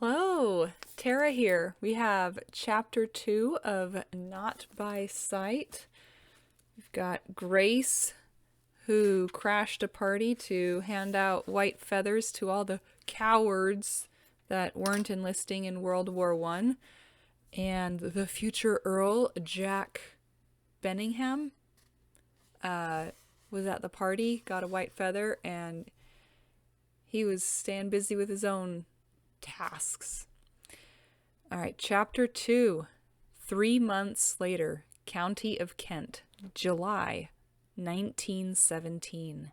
Hello, Tara here. We have chapter 2 of Not by Sight. We've got Grace, who crashed a party to hand out white feathers to all the cowards that weren't enlisting in World War One, and the future Earl, Jack Benningham, was at the party, got a white feather, and he was staying busy with his own tasks. All right, chapter 2. 3 months later, County of Kent, July 1917.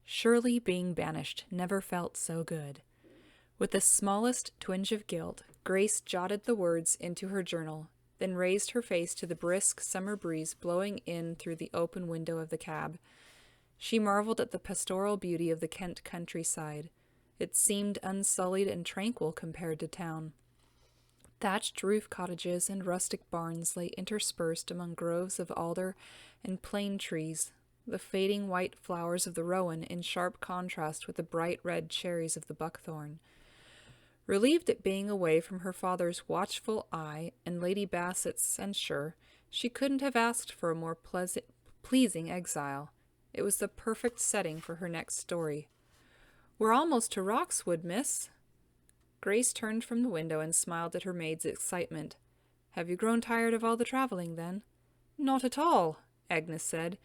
Surely being banished never felt so good. With the smallest twinge of guilt, Grace jotted the words into her journal, then raised her face to the brisk summer breeze blowing in through the open window of the cab. She marveled at the pastoral beauty of the Kent countryside. It seemed unsullied and tranquil compared to town. Thatched roof cottages and rustic barns lay interspersed among groves of alder and plane trees, the fading white flowers of the rowan in sharp contrast with the bright red cherries of the buckthorn. Relieved at being away from her father's watchful eye and Lady Bassett's censure, she couldn't have asked for a more pleasing exile. It was the perfect setting for her next story. "We're almost to Roxwood, miss." Grace turned from the window and smiled at her maid's excitement. "Have you grown tired of all the traveling, then?" "Not at all," Agnes said.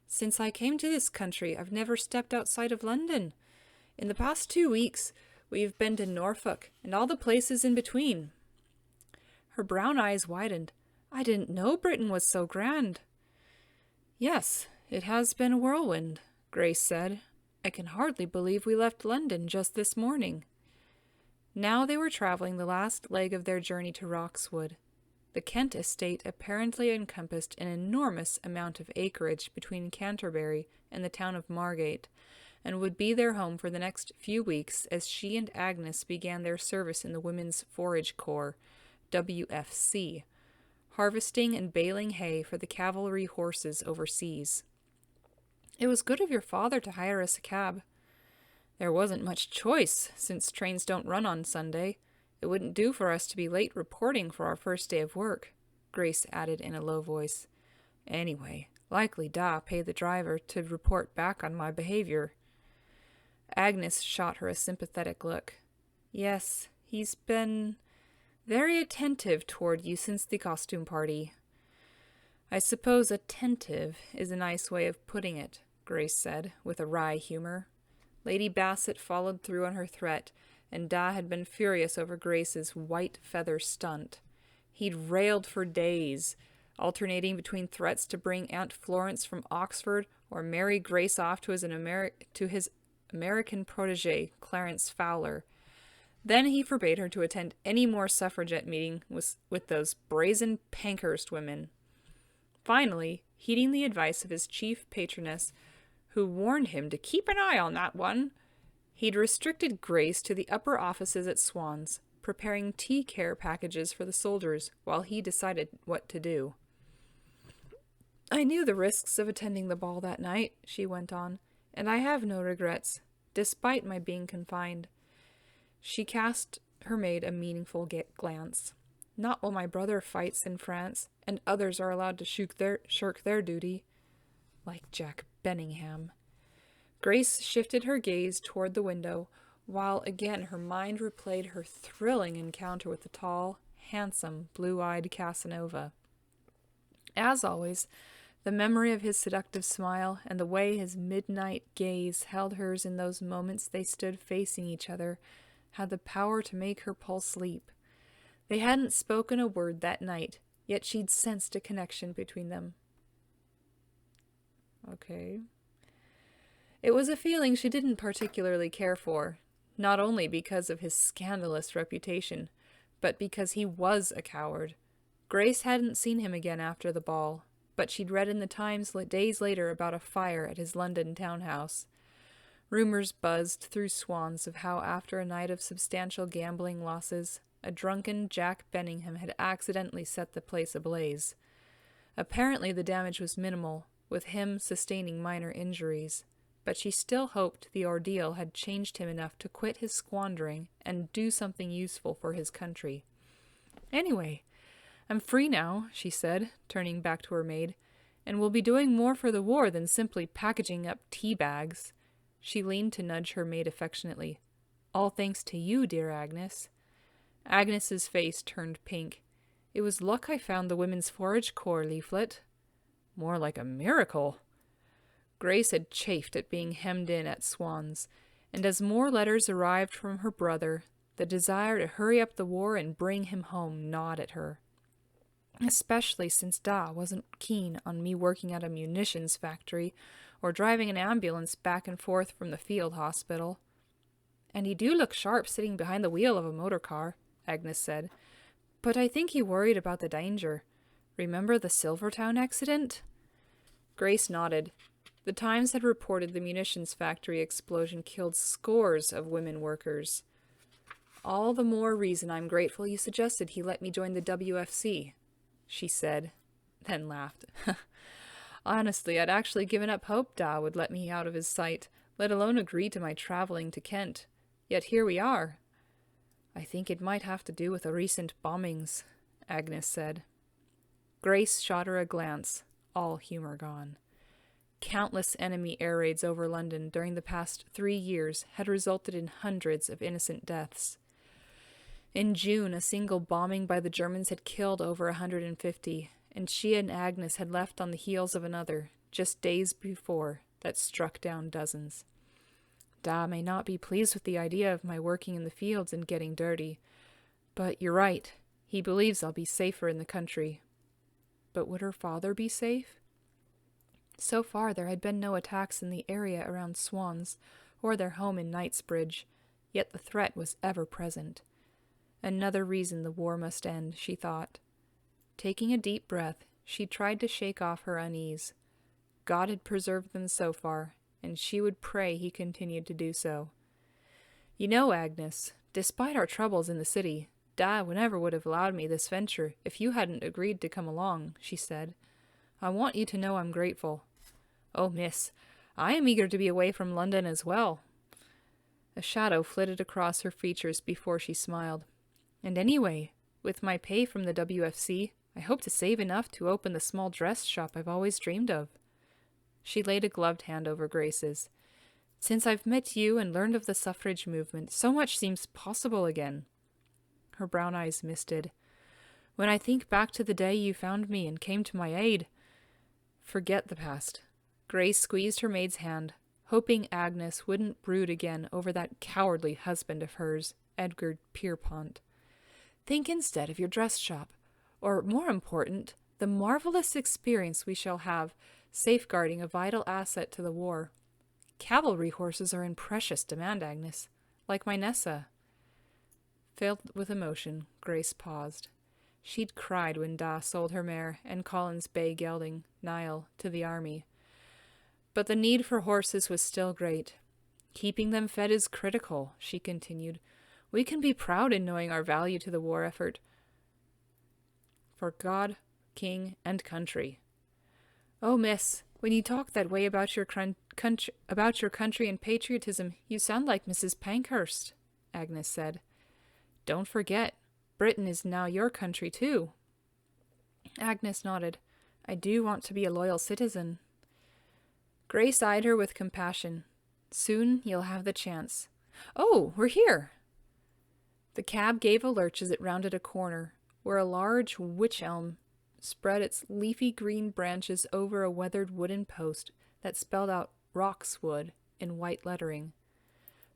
"Since I came to this country, I've never stepped outside of London. In the past 2 weeks, we've been to Norfolk and all the places in between." Her brown eyes widened. "I didn't know Britain was so grand." "Yes, it has been a whirlwind," Grace said. "I can hardly believe we left London just this morning." Now they were traveling the last leg of their journey to Roxwood. The Kent estate apparently encompassed an enormous amount of acreage between Canterbury and the town of Margate, and would be their home for the next few weeks as she and Agnes began their service in the Women's Forage Corps, WFC, harvesting and baling hay for the cavalry horses overseas. "It was good of your father to hire us a cab." "There wasn't much choice, since trains don't run on Sunday. It wouldn't do for us to be late reporting for our first day of work," Grace added in a low voice. "Anyway, likely Da paid the driver to report back on my behavior." Agnes shot her a sympathetic look. "Yes, he's been very attentive toward you since the costume party." "I suppose attentive is a nice way of putting it," Grace said, with a wry humor. Lady Bassett followed through on her threat, and Da had been furious over Grace's white feather stunt. He'd railed for days, alternating between threats to bring Aunt Florence from Oxford or marry Grace off to his American protege, Clarence Fowler. Then he forbade her to attend any more suffragette meeting with those brazen Pankhurst women. Finally, heeding the advice of his chief patroness, who warned him to keep an eye on that one, he'd restricted Grace to the upper offices at Swan's, preparing tea care packages for the soldiers while he decided what to do. "I knew the risks of attending the ball that night," she went on, "and I have no regrets, despite my being confined." She cast her maid a meaningful glance. "Not while my brother fights in France, and others are allowed to shirk their duty." Like Jack Benningham. Grace shifted her gaze toward the window, while again her mind replayed her thrilling encounter with the tall, handsome, blue-eyed Casanova. As always, the memory of his seductive smile and the way his midnight gaze held hers in those moments they stood facing each other had the power to make her pulse leap. They hadn't spoken a word that night, yet she'd sensed a connection between them. Okay. It was a feeling she didn't particularly care for, not only because of his scandalous reputation, but because he was a coward. Grace hadn't seen him again after the ball, but she'd read in the Times days later about a fire at his London townhouse. Rumors buzzed through Swans of how, after a night of substantial gambling losses, a drunken Jack Benningham had accidentally set the place ablaze. Apparently the damage was minimal, with him sustaining minor injuries, but she still hoped the ordeal had changed him enough to quit his squandering and do something useful for his country. "Anyway, I'm free now," she said, turning back to her maid, "and will be doing more for the war than simply packaging up tea bags." She leaned to nudge her maid affectionately. "All thanks to you, dear Agnes." Agnes's face turned pink. "It was luck I found the Women's Forage Corps leaflet." "More like a miracle." Grace had chafed at being hemmed in at Swan's, and as more letters arrived from her brother, the desire to hurry up the war and bring him home gnawed at her. Especially since Da wasn't keen on me working at a munitions factory or driving an ambulance back and forth from the field hospital. "And he do look sharp sitting behind the wheel of a motor car," Agnes said. "But I think he worried about the danger. Remember the Silvertown accident?" Grace nodded. The Times had reported the munitions factory explosion killed scores of women workers. "All the more reason I'm grateful you suggested he let me join the WFC," she said, then laughed. "Honestly, I'd actually given up hope Da would let me out of his sight, let alone agree to my traveling to Kent. Yet here we are." "I think it might have to do with the recent bombings," Agnes said. Grace shot her a glance, all humor gone. Countless enemy air raids over London during the past 3 years had resulted in hundreds of innocent deaths. In June, a single bombing by the Germans had killed over 150, and she and Agnes had left on the heels of another, just days before, that struck down dozens. Da may not be pleased with the idea of my working in the fields and getting dirty, but you're right, he believes I'll be safer in the country. But would her father be safe? So far there had been no attacks in the area around Swan's or their home in Knightsbridge, yet the threat was ever present. Another reason the war must end, she thought. Taking a deep breath, she tried to shake off her unease. God had preserved them so far, and she would pray he continued to do so. "You know, Agnes, despite our troubles in the city, Da never would have allowed me this venture if you hadn't agreed to come along," she said. "I want you to know I'm grateful." "Oh, miss, I am eager to be away from London as well." A shadow flitted across her features before she smiled. "And anyway, with my pay from the WFC, I hope to save enough to open the small dress shop I've always dreamed of." She laid a gloved hand over Grace's. "Since I've met you and learned of the suffrage movement, so much seems possible again." Her brown eyes misted. "When I think back to the day you found me and came to my aid—" "Forget the past." Grace squeezed her maid's hand, hoping Agnes wouldn't brood again over that cowardly husband of hers, Edgar Pierpont. "Think instead of your dress shop, or, more important, the marvelous experience we shall have safeguarding a vital asset to the war. Cavalry horses are in precious demand, Agnes, like my Nessa." Filled with emotion, Grace paused. She'd cried when Da sold her mare and Collins Bay gelding, Nile, to the army. But the need for horses was still great. "Keeping them fed is critical," she continued. "We can be proud in knowing our value to the war effort. For God, King, and country." "Oh, miss, when you talk that way about your country and patriotism, you sound like Mrs. Pankhurst," Agnes said. "Don't forget, Britain is now your country, too." Agnes nodded. "I do want to be a loyal citizen." Grace eyed her with compassion. "Soon you'll have the chance. Oh, we're here!" The cab gave a lurch as it rounded a corner, where a large wych elm spread its leafy green branches over a weathered wooden post that spelled out Roxwood in white lettering.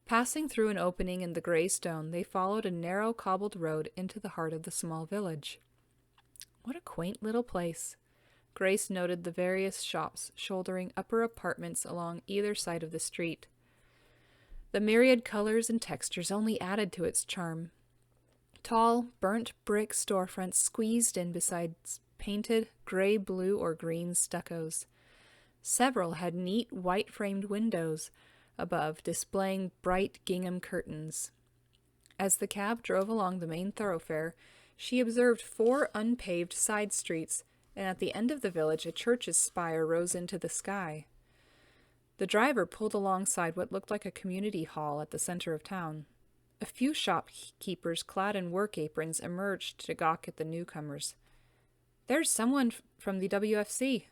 Passing through an opening in the gray stone, they followed a narrow cobbled road into the heart of the small village. What a quaint little place. Grace noted the various shops shouldering upper apartments along either side of the street. The myriad colors and textures only added to its charm. Tall, burnt brick storefronts squeezed in beside painted gray, blue, or green stuccos. Several had neat white-framed windows above, displaying bright gingham curtains. As the cab drove along the main thoroughfare, she observed 4 unpaved side streets, and at the end of the village a church's spire rose into the sky. The driver pulled alongside what looked like a community hall at the center of town. A few shopkeepers clad in work aprons emerged to gawk at the newcomers. "There's someone from the WFC."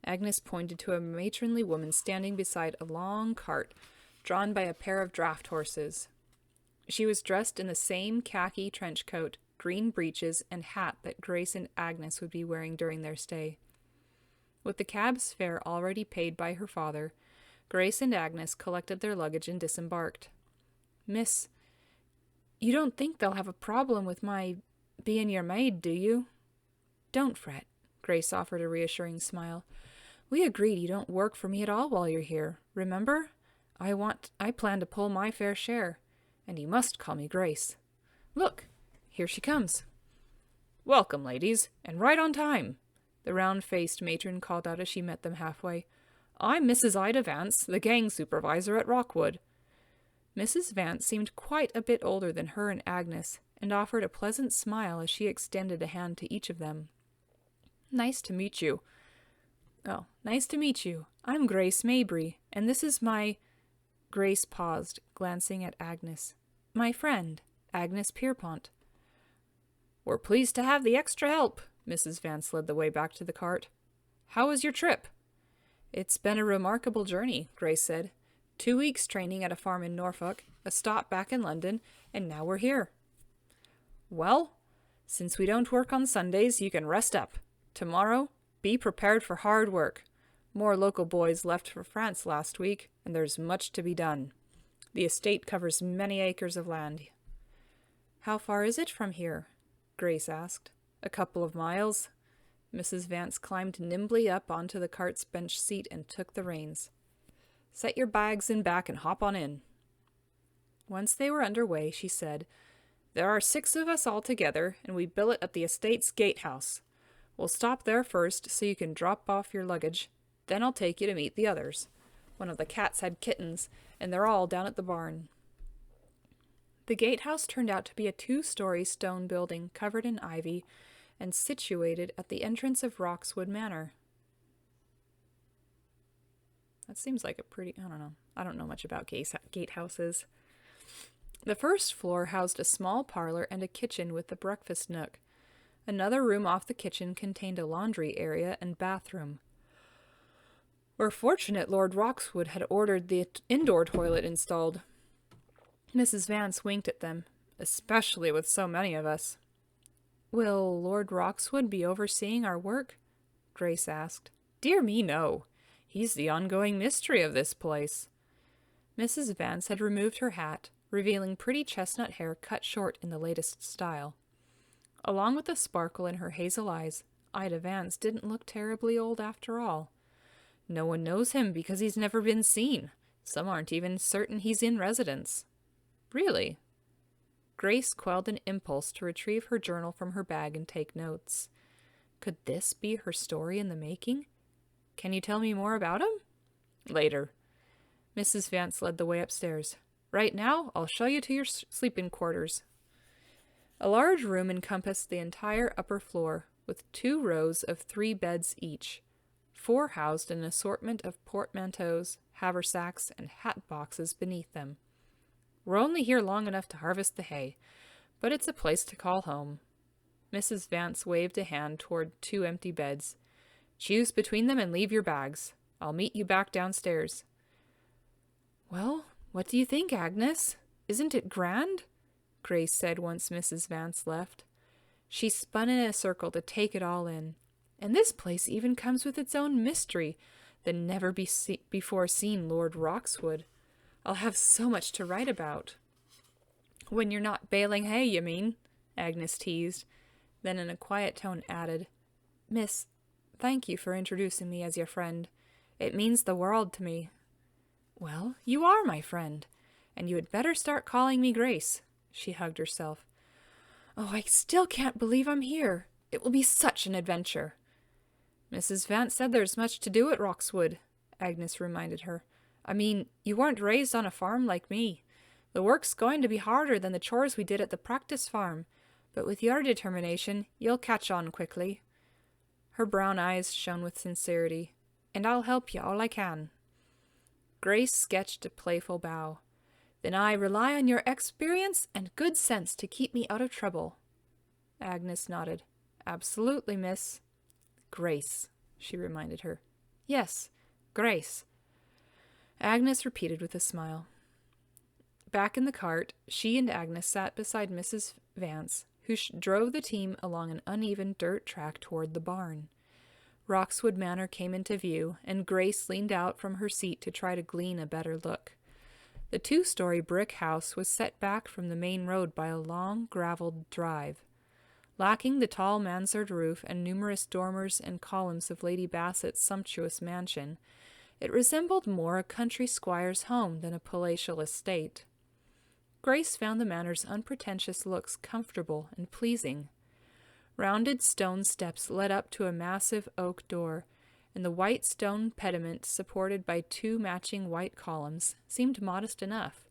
Agnes pointed to a matronly woman standing beside a long cart drawn by a pair of draft horses. She was dressed in the same khaki trench coat, green breeches, and hat that Grace and Agnes would be wearing during their stay. With the cab's fare already paid by her father, Grace and Agnes collected their luggage and disembarked. "Miss, you don't think they'll have a problem with my being your maid, do you?" "Don't fret," Grace offered a reassuring smile. "We agreed you don't work for me at all while you're here. Remember? I plan to pull my fair share, and you must call me Grace. Look, here she comes." "Welcome, ladies, and right on time," the round-faced matron called out as she met them halfway. "I'm Mrs. Ida Vance, the gang supervisor at Rockwood." Mrs. Vance seemed quite a bit older than her and Agnes, and offered a pleasant smile as she extended a hand to each of them. "Nice to meet you." "Oh, nice to meet you. I'm Grace Mabry, and this is my—" Grace paused, glancing at Agnes. "My friend, Agnes Pierpont." "We're pleased to have the extra help." Mrs. Vance led the way back to the cart. "How was your trip?" "It's been a remarkable journey," Grace said. 2 weeks training at a farm in Norfolk, a stop back in London, and now we're here." "Well, since we don't work on Sundays, you can rest up. Tomorrow, be prepared for hard work. More local boys left for France last week, and there's much to be done. The estate covers many acres of land." "How far is it from here?" Grace asked. "A couple of miles." Mrs. Vance climbed nimbly up onto the cart's bench seat and took the reins. "Set your bags in back and hop on in." Once they were underway, she said, "There are 6 of us all together, and we billet at the estate's gatehouse. We'll stop there first so you can drop off your luggage. Then I'll take you to meet the others. One of the cats had kittens, and they're all down at the barn." The gatehouse turned out to be a 2-story stone building covered in ivy and situated at the entrance of Roxwood Manor. That seems like a pretty... I don't know. I don't know much about gatehouses. The first floor housed a small parlor and a kitchen with a breakfast nook. Another room off the kitchen contained a laundry area and bathroom. "We're fortunate Lord Roxwood had ordered the indoor toilet installed." Mrs. Vance winked at them, "especially with so many of us." "Will Lord Roxwood be overseeing our work?" Grace asked. "Dear me, no. He's the ongoing mystery of this place." Mrs. Vance had removed her hat, revealing pretty chestnut hair cut short in the latest style. Along with the sparkle in her hazel eyes, Ida Vance didn't look terribly old after all. "No one knows him because he's never been seen. Some aren't even certain he's in residence." "Really?" Grace quelled an impulse to retrieve her journal from her bag and take notes. Could this be her story in the making? "Can you tell me more about him?" "Later." Mrs. Vance led the way upstairs. "Right now, I'll show you to your sleeping quarters." A large room encompassed the entire upper floor, with 2 rows of 3 beds each. 4 housed an assortment of portmanteaus, haversacks, and hat boxes beneath them. "We're only here long enough to harvest the hay, but it's a place to call home." Mrs. Vance waved a hand toward 2 empty beds. "Choose between them and leave your bags. I'll meet you back downstairs." "Well, what do you think, Agnes? Isn't it grand?" Grace said once Mrs. Vance left. She spun in a circle to take it all in. "And this place even comes with its own mystery, the never-before seen Lord Roxwood. I'll have so much to write about." "When you're not baling hay, you mean?" Agnes teased. Then in a quiet tone added, "Miss, thank you for introducing me as your friend. It means the world to me." "Well, you are my friend, and you had better start calling me Grace." She hugged herself. "Oh, I still can't believe I'm here. It will be such an adventure." "Mrs. Vance said there's much to do at Roxwood," Agnes reminded her. "I mean, you weren't raised on a farm like me. The work's going to be harder than the chores we did at the practice farm, but with your determination, you'll catch on quickly." Her brown eyes shone with sincerity. "And I'll help you all I can." Grace sketched a playful bow. "Then I rely on your experience and good sense to keep me out of trouble." Agnes nodded. "Absolutely, miss." "Grace," she reminded her. "Yes, Grace," Agnes repeated with a smile. Back in the cart, she and Agnes sat beside Mrs. Vance, who drove the team along an uneven dirt track toward the barn. Roxwood Manor came into view, and Grace leaned out from her seat to try to glean a better look. The 2-story brick house was set back from the main road by a long, graveled drive. Lacking the tall mansard roof and numerous dormers and columns of Lady Bassett's sumptuous mansion, it resembled more a country squire's home than a palatial estate. Grace found the manor's unpretentious looks comfortable and pleasing. Rounded stone steps led up to a massive oak door, and the white stone pediment, supported by 2 matching white columns, seemed modest enough.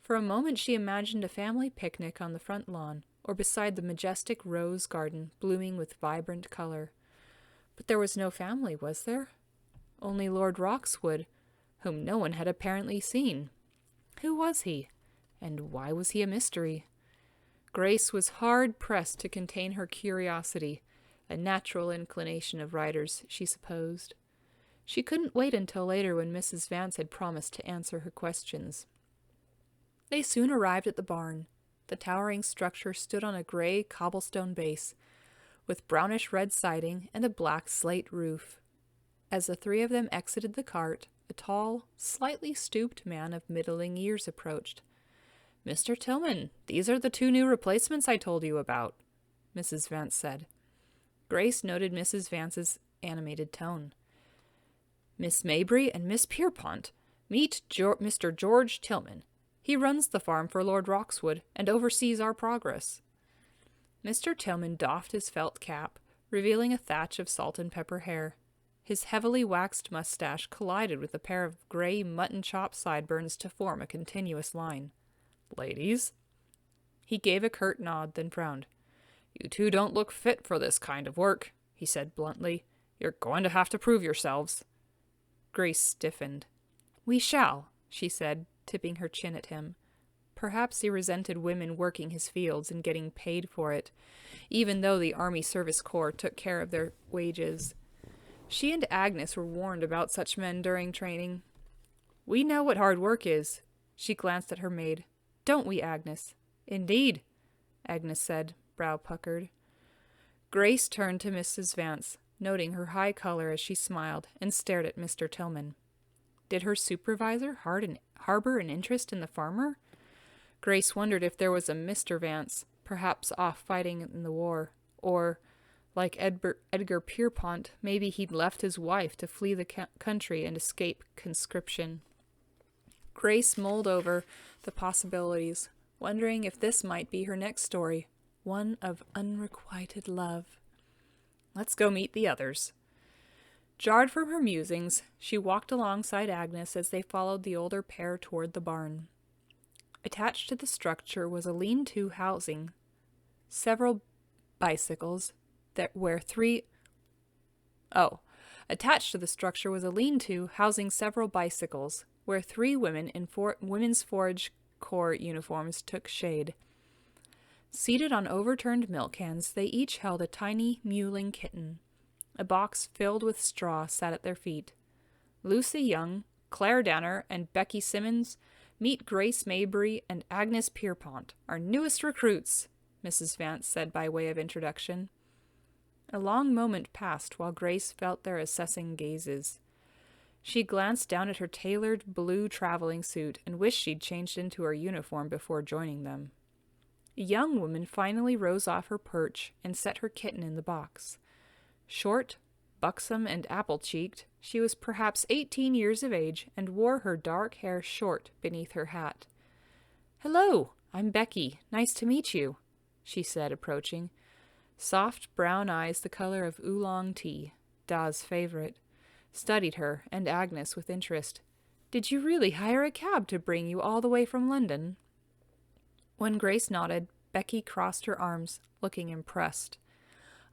For a moment she imagined a family picnic on the front lawn, or beside the majestic rose garden blooming with vibrant color. But there was no family, was there? Only Lord Roxwood, whom no one had apparently seen. Who was he? And why was he a mystery? Grace was hard-pressed to contain her curiosity, a natural inclination of writers, she supposed. She couldn't wait until later, when Mrs. Vance had promised to answer her questions. They soon arrived at the barn. The towering structure stood on a gray cobblestone base, with brownish-red siding and a black slate roof. As the 3 of them exited the cart, a tall, slightly stooped man of middling years approached. "Mr. Tillman, these are the 2 new replacements I told you about," Mrs. Vance said. Grace noted Mrs. Vance's animated tone. "Miss Mabry and Miss Pierpont, meet Mr. George Tillman. He runs the farm for Lord Roxwood and oversees our progress." Mr. Tillman doffed his felt cap, revealing a thatch of salt and pepper hair. His heavily waxed mustache collided with a pair of gray mutton-chop sideburns to form a continuous line. "Ladies?" He gave a curt nod, then frowned. "You 2 don't look fit for this kind of work," he said bluntly. "You're going to have to prove yourselves." Grace stiffened. "We shall," she said, tipping her chin at him. Perhaps he resented women working his fields and getting paid for it, even though the Army Service Corps took care of their wages. She and Agnes were warned about such men during training. "We know what hard work is." She glanced at her maid. "Don't we, Agnes?" "Indeed," Agnes said, brow puckered. Grace turned to Mrs. Vance, noting her high color as she smiled, and stared at Mr. Tillman. Did her supervisor harbor an interest in the farmer? Grace wondered if there was a Mr. Vance, perhaps off fighting in the war, or, like Edgar Pierpont, maybe he'd left his wife to flee the country and escape conscription. Grace mulled over the possibilities, wondering if this might be her next story, one of unrequited love. "Let's go meet the others." Jarred from her musings, she walked alongside Agnes as they followed the older pair toward the barn. Attached to the structure was a lean-to housing several bicycles Attached to the structure was a lean-to housing several bicycles, where 3 women in Women's Forage Corps uniforms took shade. Seated on overturned milk cans, they each held a tiny mewling kitten. A box filled with straw sat at their feet. "Lucy Young, Claire Danner, and Becky Simmons, meet Grace Mabry and Agnes Pierpont, our newest recruits," Mrs. Vance said by way of introduction. A long moment passed while Grace felt their assessing gazes. She glanced down at her tailored blue traveling suit and wished she'd changed into her uniform before joining them. A young woman finally rose off her perch and set her kitten in the box. Short, buxom, and apple-cheeked, she was perhaps 18 years of age and wore her dark hair short beneath her hat. "Hello, I'm Becky. Nice to meet you," she said, approaching. Soft brown eyes the color of oolong tea, Da's favorite, studied her and Agnes with interest. "Did you really hire a cab to bring you all the way from London?" When Grace nodded, Becky crossed her arms, looking impressed.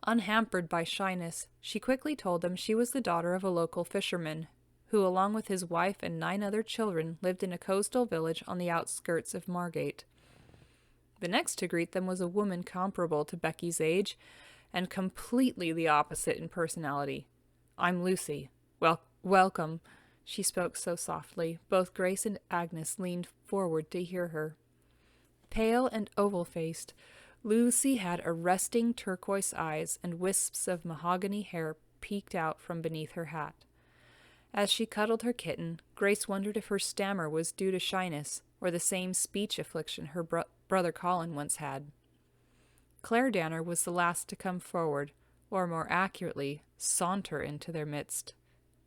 Unhampered by shyness, she quickly told them she was the daughter of a local fisherman, who, along with his wife and 9 other children, lived in a coastal village on the outskirts of Margate. The next to greet them was a woman comparable to Becky's age, and completely the opposite in personality. "I'm Lucy. Welcome." She spoke so softly, both Grace and Agnes leaned forward to hear her. Pale and oval-faced, Lucy had arresting turquoise eyes, and wisps of mahogany hair peeked out from beneath her hat. As she cuddled her kitten, Grace wondered if her stammer was due to shyness or the same speech affliction her brother Colin once had. Claire Danner was the last to come forward, or more accurately, saunter into their midst.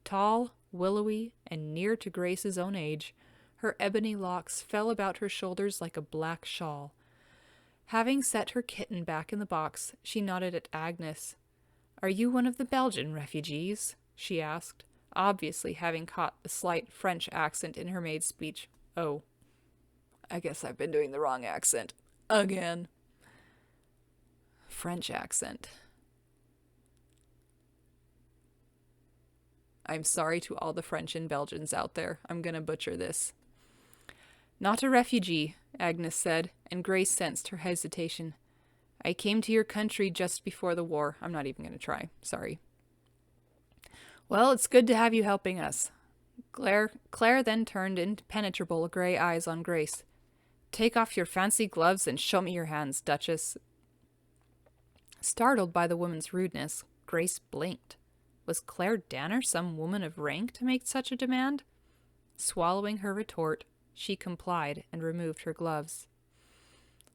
Tall, willowy, and near to Grace's own age, her ebony locks fell about her shoulders like a black shawl. Having set her kitten back in the box, she nodded at Agnes. "Are you one of the Belgian refugees?" she asked, obviously having caught the slight French accent in her maid's speech. "Oh, I guess I've been doing the wrong accent. Again." French accent. I'm sorry to all the French and Belgians out there. I'm gonna butcher this. "Not a refugee," Agnes said, and Grace sensed her hesitation. "I came to your country just before the war." I'm not even gonna try. Sorry. "Well, it's good to have you helping us." Claire then turned impenetrable gray eyes on Grace. "Take off your fancy gloves and show me your hands, Duchess." Startled by the woman's rudeness, Grace blinked. Was Claire Danner some woman of rank to make such a demand? Swallowing her retort, she complied and removed her gloves.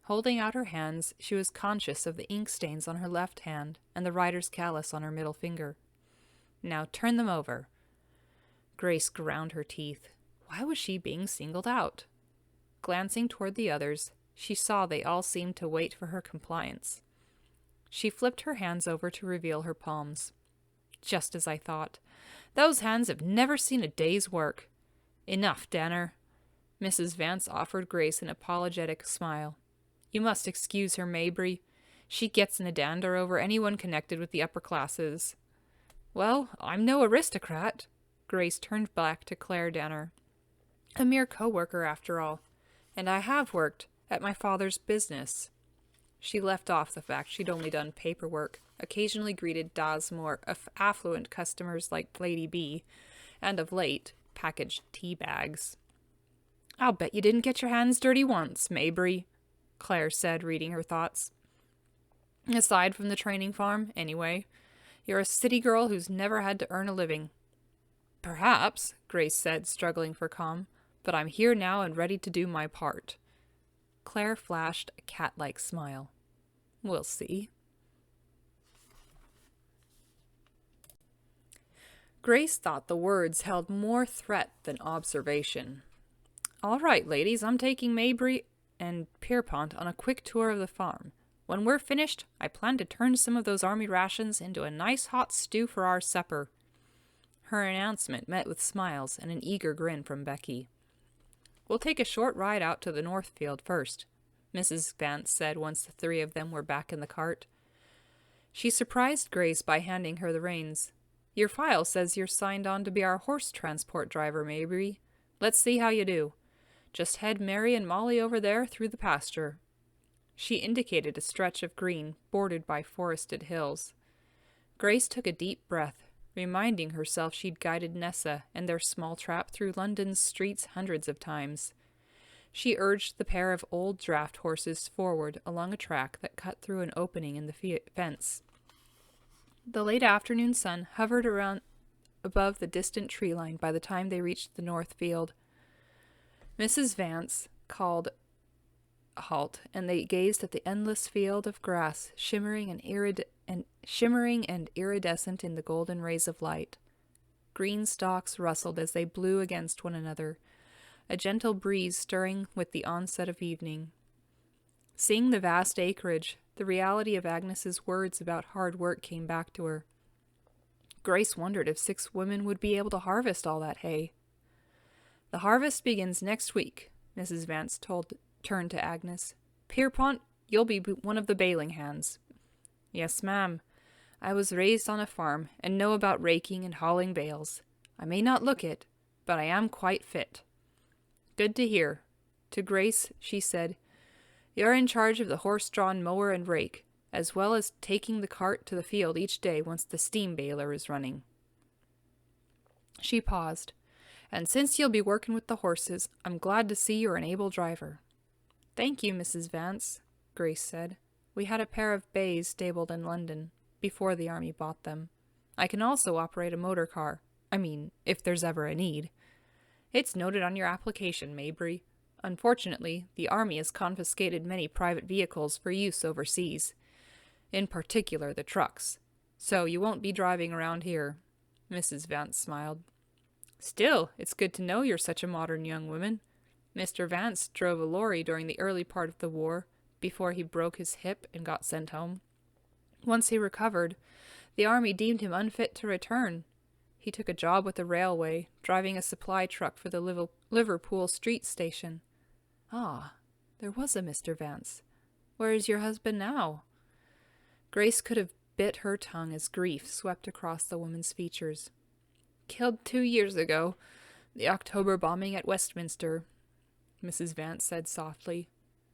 Holding out her hands, she was conscious of the ink stains on her left hand and the writer's callus on her middle finger. "Now turn them over." Grace ground her teeth. Why was she being singled out? Glancing toward the others, she saw they all seemed to wait for her compliance. She flipped her hands over to reveal her palms. "Just as I thought. Those hands have never seen a day's work." "Enough, Danner." Mrs. Vance offered Grace an apologetic smile. "You must excuse her, Mabry. She gets in a dander over anyone connected with the upper classes." "Well, I'm no aristocrat." Grace turned back to Claire Danner. "A mere co-worker, after all. And I have worked at my father's business." She left off the fact she'd only done paperwork, occasionally greeted more affluent customers like Lady B, and of late, packaged tea bags. "I'll bet you didn't get your hands dirty once, Mabry," Claire said, reading her thoughts. "Aside from the training farm, anyway. You're a city girl who's never had to earn a living." "Perhaps," Grace said, struggling for calm, "but I'm here now and ready to do my part." Claire flashed a cat-like smile. "We'll see." Grace thought the words held more threat than observation. "All right, ladies, I'm taking Mabry and Pierpont on a quick tour of the farm. When we're finished, I plan to turn some of those army rations into a nice hot stew for our supper." Her announcement met with smiles and an eager grin from Becky. "We'll take a short ride out to the Northfield first," Mrs. Vance said once the 3 of them were back in the cart. She surprised Grace by handing her the reins. "Your file says you're signed on to be our horse transport driver, Mabry. Let's see how you do. Just head Mary and Molly over there through the pasture." She indicated a stretch of green bordered by forested hills. Grace took a deep breath, reminding herself she'd guided Nessa and their small trap through London's streets hundreds of times. She urged the pair of old draft horses forward along a track that cut through an opening in the fence. The late afternoon sun hovered around above the distant tree line by the time they reached the north field. Mrs. Vance called a halt, and they gazed at the endless field of grass shimmering and iridescent in the golden rays of light. Green stalks rustled as they blew against one another, a gentle breeze stirring with the onset of evening. Seeing the vast acreage, the reality of Agnes's words about hard work came back to her. Grace wondered if 6 women would be able to harvest all that hay. "The harvest begins next week," Mrs. Vance turned to Agnes. "Pierpont, you'll be one of the baling hands." "Yes, ma'am. I was raised on a farm and know about raking and hauling bales. I may not look it, but I am quite fit." "Good to hear." To Grace, she said, "You're in charge of the horse-drawn mower and rake, as well as taking the cart to the field each day once the steam baler is running." She paused. "And since you'll be working with the horses, I'm glad to see you're an able driver." "Thank you, Mrs. Vance," Grace said. "We had a pair of bays stabled in London, before the army bought them. I can also operate a motor car. I mean, if there's ever a need." "It's noted on your application, Mabry. Unfortunately, the army has confiscated many private vehicles for use overseas, in particular the trucks. So you won't be driving around here." Mrs. Vance smiled. "Still, it's good to know you're such a modern young woman. Mr. Vance drove a lorry during the early part of the war, before he broke his hip and got sent home. Once he recovered, the army deemed him unfit to return. He took a job with the railway, driving a supply truck for the Liverpool Street station." "Ah, there was a Mr. Vance. Where is your husband now?" Grace could have bit her tongue as grief swept across the woman's features. "Killed 2 years ago. The October bombing at Westminster," Mrs. Vance said softly.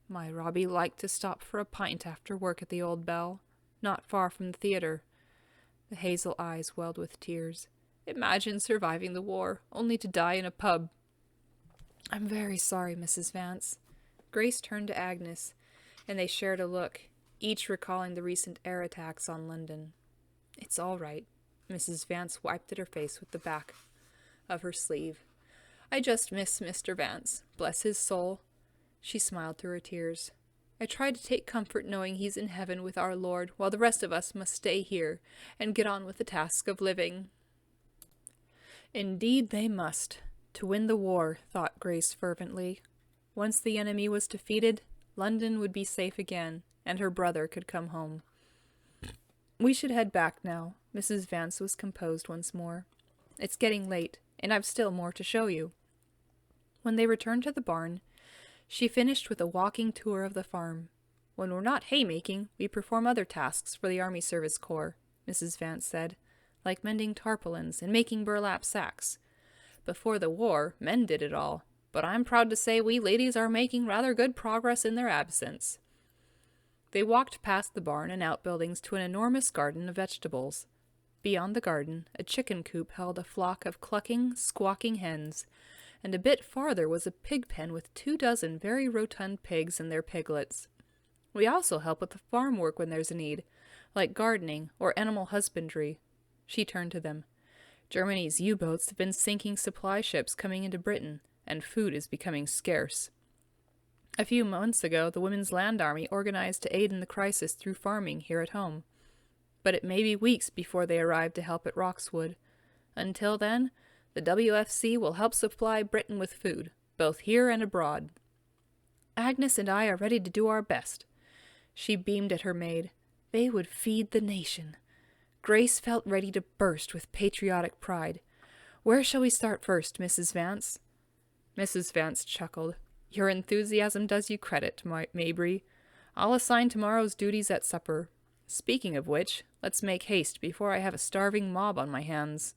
"My Robbie liked to stop for a pint after work at the Old Bell, not far from the theatre." The hazel eyes welled with tears. "Imagine surviving the war, only to die in a pub." "I'm very sorry, Mrs. Vance." Grace turned to Agnes, and they shared a look, each recalling the recent air attacks on London. "It's all right." Mrs. Vance wiped at her face with the back of her sleeve. "I just miss Mr. Vance, bless his soul." She smiled through her tears. "I try to take comfort knowing he's in heaven with our Lord, while the rest of us must stay here and get on with the task of living." Indeed they must, to win the war, thought Grace fervently. Once the enemy was defeated, London would be safe again, and her brother could come home. "We should head back now." Mrs. Vance was composed once more. "It's getting late, and I've still more to show you." When they returned to the barn, she finished with a walking tour of the farm. "When we're not haymaking, we perform other tasks for the Army Service Corps," Mrs. Vance said, "like mending tarpaulins and making burlap sacks. Before the war, men did it all, but I'm proud to say we ladies are making rather good progress in their absence." They walked past the barn and outbuildings to an enormous garden of vegetables. Beyond the garden, a chicken coop held a flock of clucking, squawking hens, and a bit farther was a pig pen with 24 very rotund pigs and their piglets. "We also help with the farm work when there's a need, like gardening or animal husbandry." She turned to them. "Germany's U-boats have been sinking supply ships coming into Britain, and food is becoming scarce. A few months ago, the Women's Land Army organized to aid in the crisis through farming here at home. But it may be weeks before they arrive to help at Roxwood. Until then, the WFC will help supply Britain with food, both here and abroad." "Agnes and I are ready to do our best." She beamed at her maid. They would feed the nation. Grace felt ready to burst with patriotic pride. "Where shall we start first, Mrs. Vance?" Mrs. Vance chuckled. "Your enthusiasm does you credit, Mabry. I'll assign tomorrow's duties at supper. Speaking of which, let's make haste before I have a starving mob on my hands."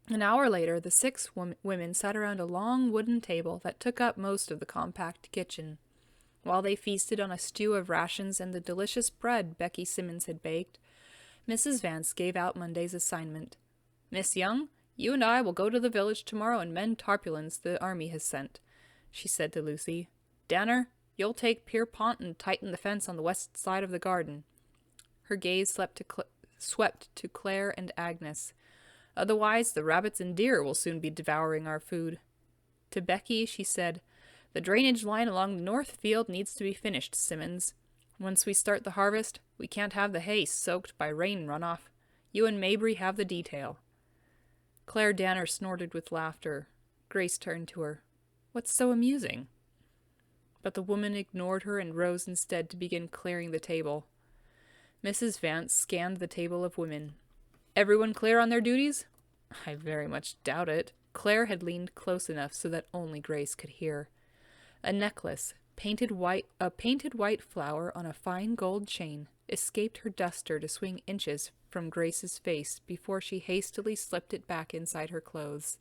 An hour later, the 6 women sat around a long wooden table that took up most of the compact kitchen. While they feasted on a stew of rations and the delicious bread Becky Simmons had baked, Mrs. Vance gave out Monday's assignment. "Miss Young, you and I will go to the village tomorrow and mend tarpaulins the army has sent," she said to Lucy. "Danner, you'll take Pierpont and tighten the fence on the west side of the garden." Her gaze swept to Claire and Agnes. "Otherwise, the rabbits and deer will soon be devouring our food." To Becky, she said, "The drainage line along the north field needs to be finished, Simmons. Once we start the harvest, we can't have the hay soaked by rain runoff. You and Mabry have the detail." Claire Danner snorted with laughter. Grace turned to her. "What's so amusing?" But the woman ignored her and rose instead to begin clearing the table. Mrs. Vance scanned the table of women. "Everyone clear on their duties?" "I very much doubt it." Claire had leaned close enough so that only Grace could hear. A necklace, painted white flower on a fine gold chain, escaped her duster to swing inches from Grace's face before she hastily slipped it back inside her clothes.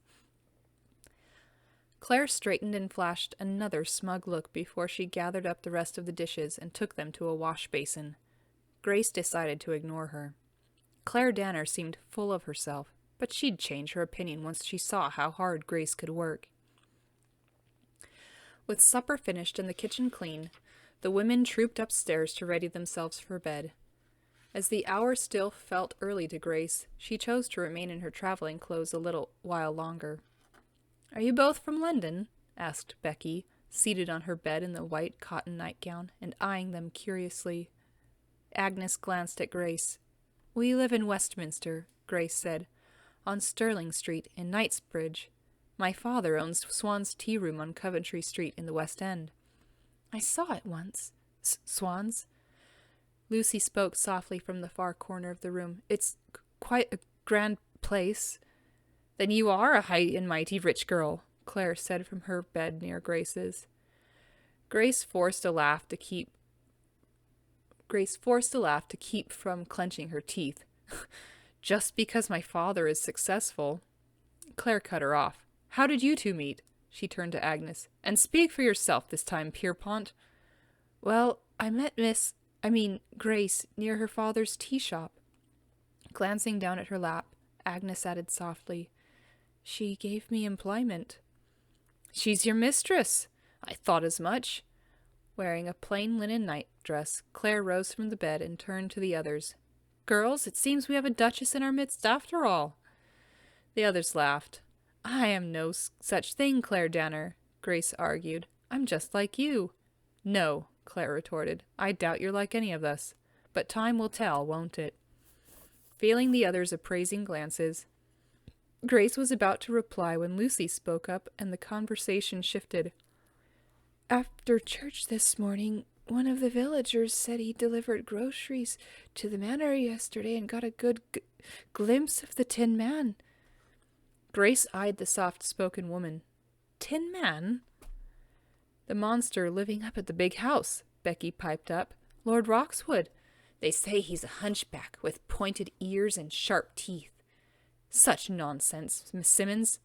Claire straightened and flashed another smug look before she gathered up the rest of the dishes and took them to a wash basin. Grace decided to ignore her. Claire Danner seemed full of herself, but she'd change her opinion once she saw how hard Grace could work. With supper finished and the kitchen clean, the women trooped upstairs to ready themselves for bed. As the hour still felt early to Grace, she chose to remain in her traveling clothes a little while longer. "Are you both from London?" asked Becky, seated on her bed in the white cotton nightgown and eyeing them curiously. Agnes glanced at Grace. "We live in Westminster," Grace said, "on Sterling Street in Knightsbridge. My father owns Swan's Tea Room on Coventry Street in the West End." "I saw it once." "Swan's?" Lucy spoke softly from the far corner of the room. "It's quite a grand place." "Then you are a high and mighty rich girl," Claire said from her bed near Grace's. Grace forced a laugh to keep from clenching her teeth. "Just because my father is successful." Claire cut her off. "How did you two meet?" She turned to Agnes. "And speak for yourself this time, Pierpont." "Well, I met Grace, near her father's tea shop." Glancing down at her lap, Agnes added softly, "She gave me employment." "She's your mistress. I thought as much." Wearing a plain linen nightdress, Claire rose from the bed and turned to the others. "Girls, it seems we have a duchess in our midst after all." The others laughed. "I am no such thing, Claire Danner," Grace argued. "I'm just like you." "No," Claire retorted. "I doubt you're like any of us. But time will tell, won't it?" Feeling the others' appraising glances, Grace was about to reply when Lucy spoke up and the conversation shifted. "After church this morning, one of the villagers said he delivered groceries to the manor yesterday and got a good glimpse of the Tin Man." Grace eyed the soft-spoken woman. "Tin Man?" "The monster living up at the big house," Becky piped up. "Lord Roxwood. They say he's a hunchback with pointed ears and sharp teeth." "Such nonsense, Miss Simmons."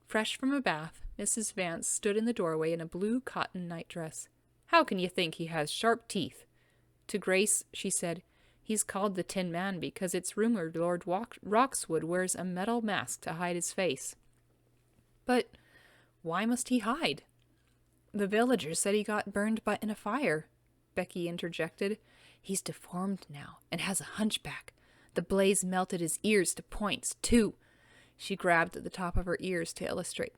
Fresh from a bath, Mrs. Vance stood in the doorway in a blue cotton nightdress. "How can you think he has sharp teeth?" To Grace, she said, "He's called the Tin Man because it's rumored Lord Roxwood wears a metal mask to hide his face." "But why must he hide?" "The villagers said he got burned in a fire," Becky interjected. "He's deformed now and has a hunchback. The blaze melted his ears to points, too." She grabbed at the top of her ears to illustrate.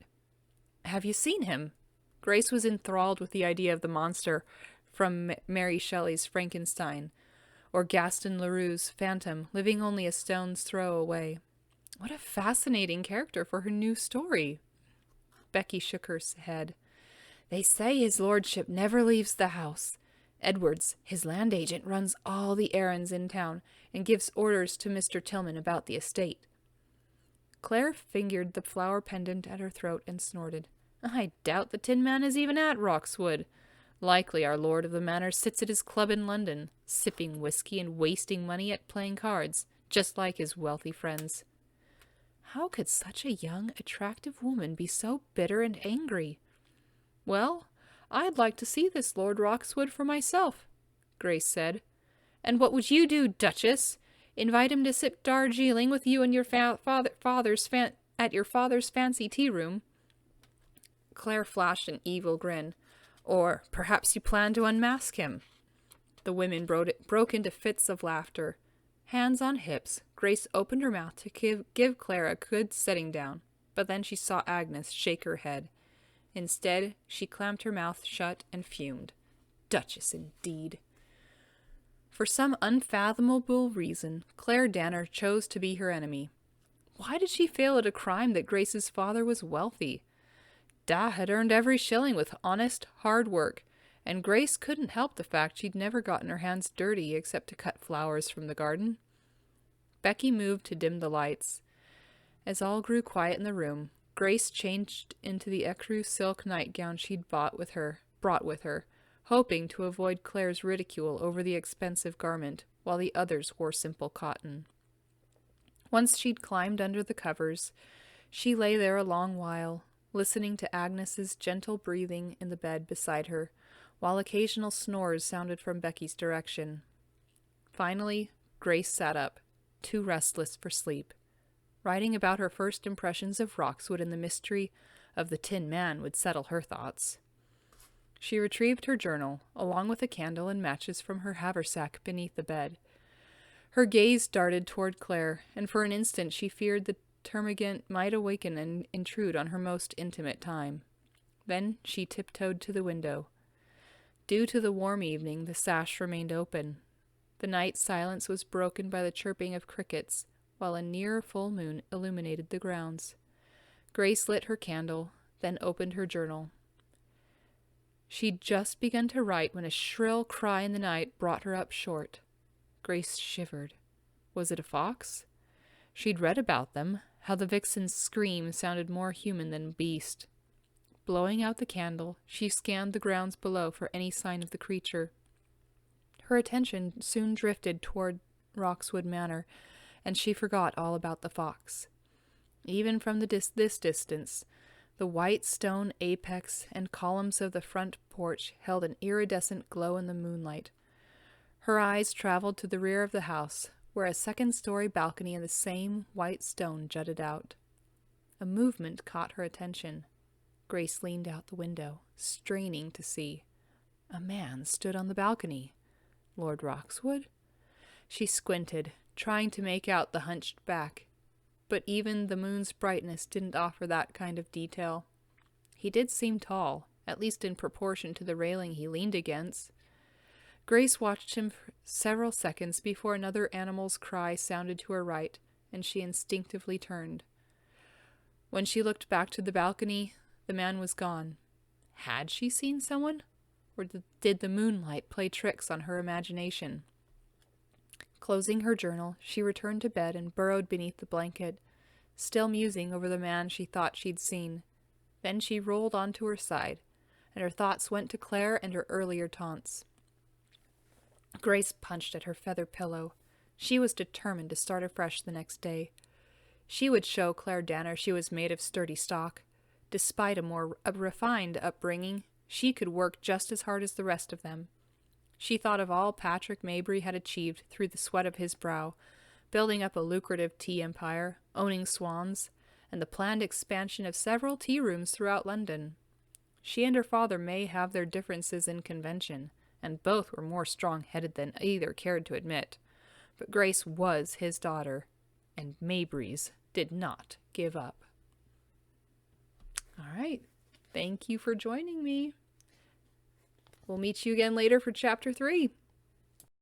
"Have you seen him?" Grace was enthralled with the idea of the monster from Mary Shelley's Frankenstein, or Gaston Leroux's Phantom, living only a stone's throw away. What a fascinating character for her new story. Becky shook her head. "They say his lordship never leaves the house. Edwards, his land agent, runs all the errands in town and gives orders to Mr. Tillman about the estate." Claire fingered the flower pendant at her throat and snorted. "I doubt the Tin Man is even at Roxwood. Likely our lord of the manor sits at his club in London, sipping whiskey and wasting money at playing cards, just like his wealthy friends." How could such a young, attractive woman be so bitter and angry? "Well, I'd like to see this Lord Roxwood for myself," Grace said. "And what would you do, Duchess? Invite him to sip Darjeeling with you and your at your father's fancy tea room?" Claire flashed an evil grin. "Or perhaps you plan to unmask him?" The women broke into fits of laughter. Hands on hips, Grace opened her mouth to give Claire a good setting down, but then she saw Agnes shake her head. Instead, she clamped her mouth shut and fumed. Duchess, indeed. For some unfathomable reason, Claire Danner chose to be her enemy. Why did she fail at a crime that Grace's father was wealthy? Had earned every shilling with honest, hard work, and Grace couldn't help the fact she'd never gotten her hands dirty except to cut flowers from the garden. Becky moved to dim the lights. As all grew quiet in the room, Grace changed into the ecru silk nightgown she'd brought with her, hoping to avoid Claire's ridicule over the expensive garment, while the others wore simple cotton. Once she'd climbed under the covers, she lay there a long while, listening to Agnes's gentle breathing in the bed beside her, while occasional snores sounded from Becky's direction. Finally, Grace sat up, too restless for sleep. Writing about her first impressions of Roxwood and the mystery of the Tin Man would settle her thoughts. She retrieved her journal, along with a candle and matches from her haversack beneath the bed. Her gaze darted toward Claire, and for an instant she feared the termagant might awaken and intrude on her most intimate time. Then she tiptoed to the window. Due to the warm evening, the sash remained open. The night silence was broken by the chirping of crickets, while a near full moon illuminated the grounds. Grace lit her candle, then opened her journal. She'd just begun to write when a shrill cry in the night brought her up short. Grace shivered. Was it a fox? She'd read about them, how the vixen's scream sounded more human than beast. Blowing out the candle, she scanned the grounds below for any sign of the creature. Her attention soon drifted toward Roxwood Manor, and she forgot all about the fox. Even from this distance, the white stone apex and columns of the front porch held an iridescent glow in the moonlight. Her eyes traveled to the rear of the house, where a second-story balcony in the same white stone jutted out. A movement caught her attention. Grace leaned out the window, straining to see. A man stood on the balcony. Lord Roxwood? She squinted, trying to make out the hunched back. But even the moon's brightness didn't offer that kind of detail. He did seem tall, at least in proportion to the railing he leaned against. Grace watched him for several seconds before another animal's cry sounded to her right, and she instinctively turned. When she looked back to the balcony, the man was gone. Had she seen someone? Or did the moonlight play tricks on her imagination? Closing her journal, she returned to bed and burrowed beneath the blanket, still musing over the man she thought she'd seen. Then she rolled onto her side, and her thoughts went to Claire and her earlier taunts. Grace punched at her feather pillow. She was determined to start afresh the next day. She would show Claire Danner she was made of sturdy stock. Despite a refined upbringing, she could work just as hard as the rest of them. She thought of all Patrick Mabry had achieved through the sweat of his brow, building up a lucrative tea empire, owning swans, and the planned expansion of several tea rooms throughout London. She and her father may have their differences in convention, and both were more strong-headed than either cared to admit. But Grace was his daughter, and Mabrys did not give up. All right. Thank you for joining me. We'll meet you again later for Chapter 3.